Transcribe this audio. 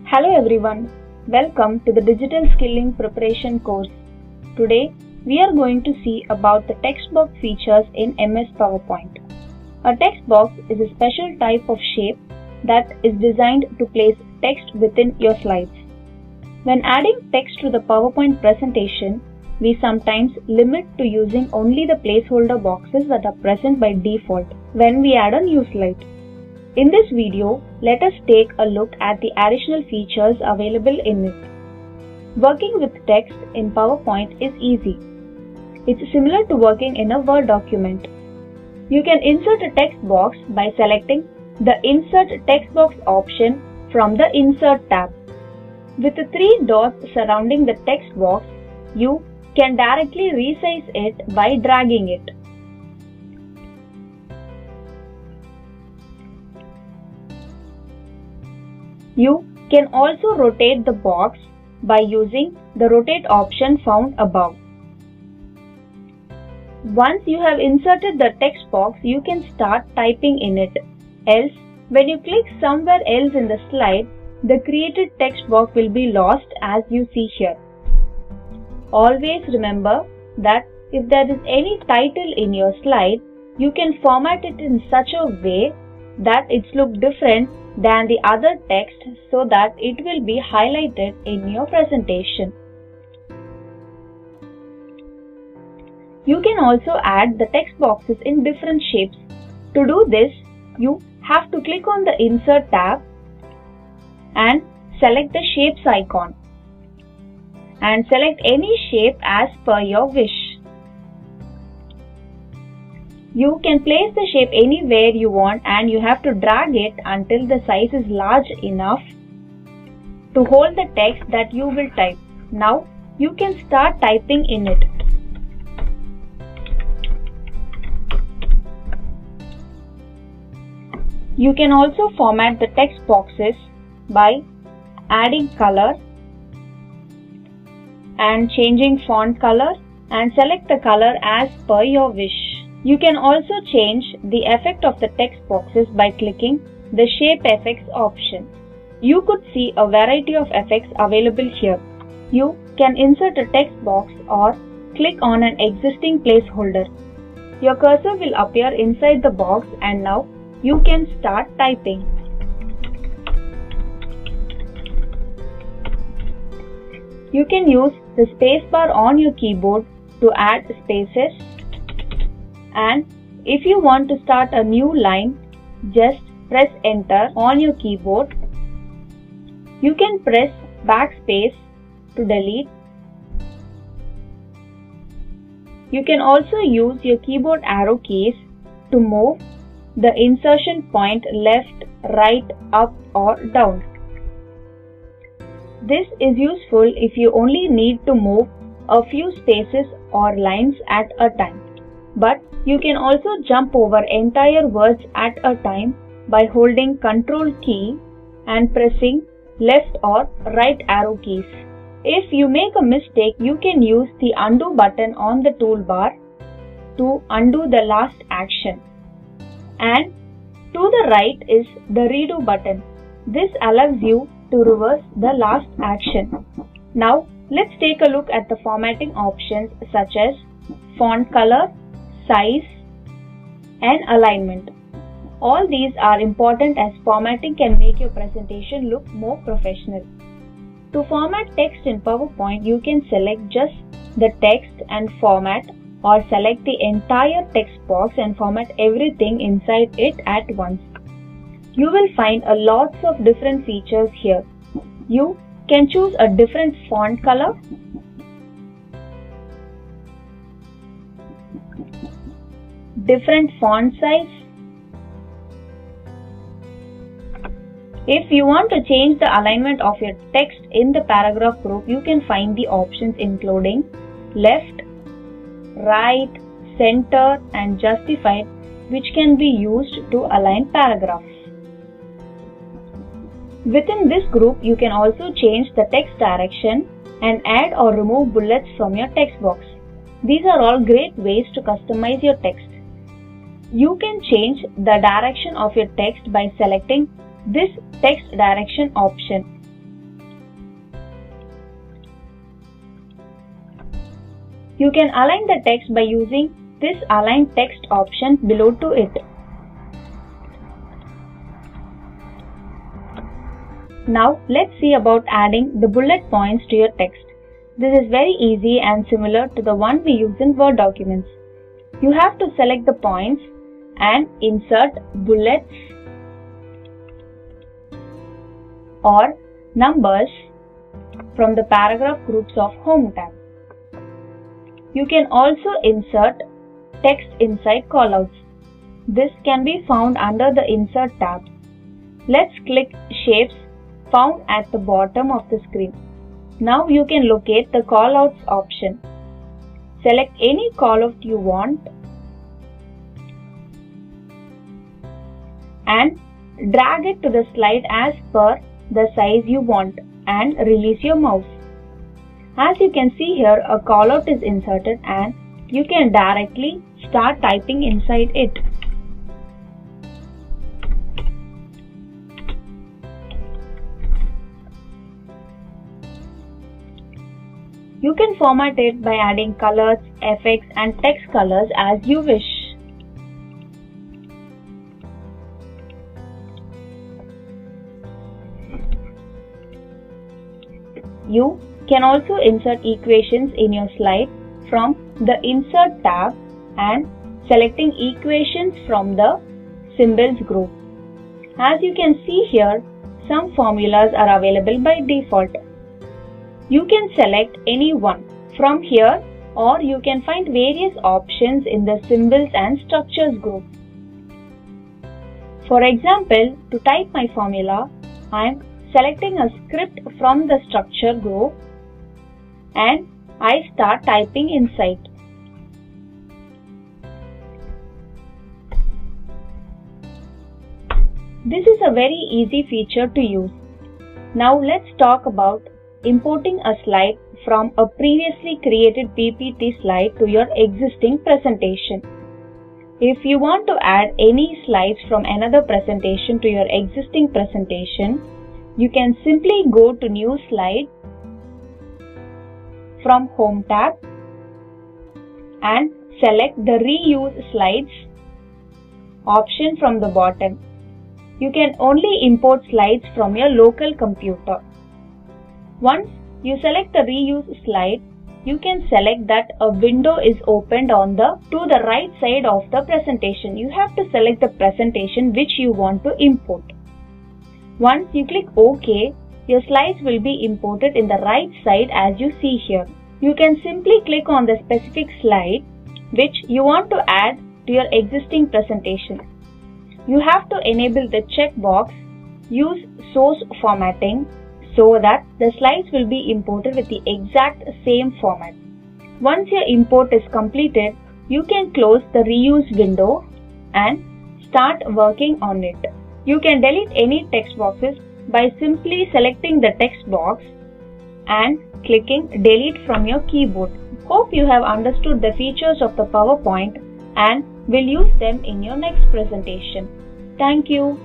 Hello everyone, welcome to the Digital Skilling Preparation course. Today we are going to see about the text box features in MS PowerPoint. A text box is a special type of shape that is designed to place text within your slides. When adding text to the PowerPoint presentation, we sometimes limit to using only the placeholder boxes that are present by default when we add a new slide. In this video, let us take a look at the additional features available in it. Working with text in PowerPoint is easy. It's similar to working in a Word document. You can insert a text box by selecting the Insert Text Box option from the Insert tab. With the three dots surrounding the text box, you can directly resize it by dragging it. You can also rotate the box by using the rotate option found above. Once you have inserted the text box, you can start typing in it. Else, when you click somewhere else in the slide, the created text box will be lost as you see here. Always remember that if there is any title in your slide, you can format it in such a way that it looks different than the other text so that it will be highlighted in your presentation. You can also add the text boxes in different shapes. To do this, you have to click on the Insert tab and select the Shapes icon and select any shape as per your wish. You can place the shape anywhere you want and you have to drag it until the size is large enough to hold the text that you will type. Now you can start typing in it. You can also format the text boxes by adding color and changing font color and select the color as per your wish. You can also change the effect of the text boxes by clicking the Shape Effects option. You could see a variety of effects available here. You can insert a text box or click on an existing placeholder. Your cursor will appear inside the box and now you can start typing. You can use the spacebar on your keyboard to add spaces. And if you want to start a new line, just press enter on your keyboard. You can press backspace to delete. You can also use your keyboard arrow keys to move the insertion point left, right, up or down. This is useful if you only need to move a few spaces or lines at a time. But you can also jump over entire words at a time by holding Ctrl key and pressing left or right arrow keys. If you make a mistake, you can use the undo button on the toolbar to undo the last action. And to the right is the redo button. This allows you to reverse the last action. Now let's take a look at the formatting options such as font color, size and alignment. All these are important as formatting can make your presentation look more professional. To format text in PowerPoint, you can select just the text and format or select the entire text box and format everything inside it at once. You will find a lots of different features here. You can choose a different font color, different font size. If you want to change the alignment of your text in the paragraph group, you can find the options including left, right, center and justified, which can be used to align paragraphs. Within this group, you can also change the text direction and add or remove bullets from your text box. These are all great ways to customize your text. You can change the direction of your text by selecting this text direction option. You can align the text by using this Align Text option below to it. Now let's see about adding the bullet points to your text. This is very easy and similar to the one we use in Word documents. You have to select the points and insert bullets or numbers from the paragraph groups of Home tab. You can also insert text inside callouts. This can be found under the Insert tab. Let's click Shapes found at the bottom of the screen. Now you can locate the callouts option. Select any callout you want and drag it to the slide as per the size you want and release your mouse. As you can see here, a callout is inserted and you can directly start typing inside it. You can format it by adding colors, effects and text colors as you wish. You can also insert equations in your slide from the Insert tab and selecting equations from the Symbols group. As you can see here, some formulas are available by default. You can select any one from here or you can find various options in the Symbols and Structures group. For example, to type my formula, I am selecting a script from the Structure group and I start typing inside. This is a very easy feature to use. Now let's talk about importing a slide from a previously created PPT slide to your existing presentation. If you want to add any slides from another presentation to your existing presentation, you can simply go to New Slide from Home tab and select the Reuse Slides option from the bottom. You can only import slides from your local computer. Once you select the Reuse Slide, you can select that a window is opened to the right side of the presentation. You have to select the presentation which you want to import. Once you click OK, your slides will be imported in the right side as you see here. You can simply click on the specific slide which you want to add to your existing presentation. You have to enable the checkbox Use Source Formatting so that the slides will be imported with the exact same format. Once your import is completed, you can close the Reuse window and start working on it. You can delete any text boxes by simply selecting the text box and clicking Delete from your keyboard. Hope you have understood the features of the PowerPoint and will use them in your next presentation. Thank you.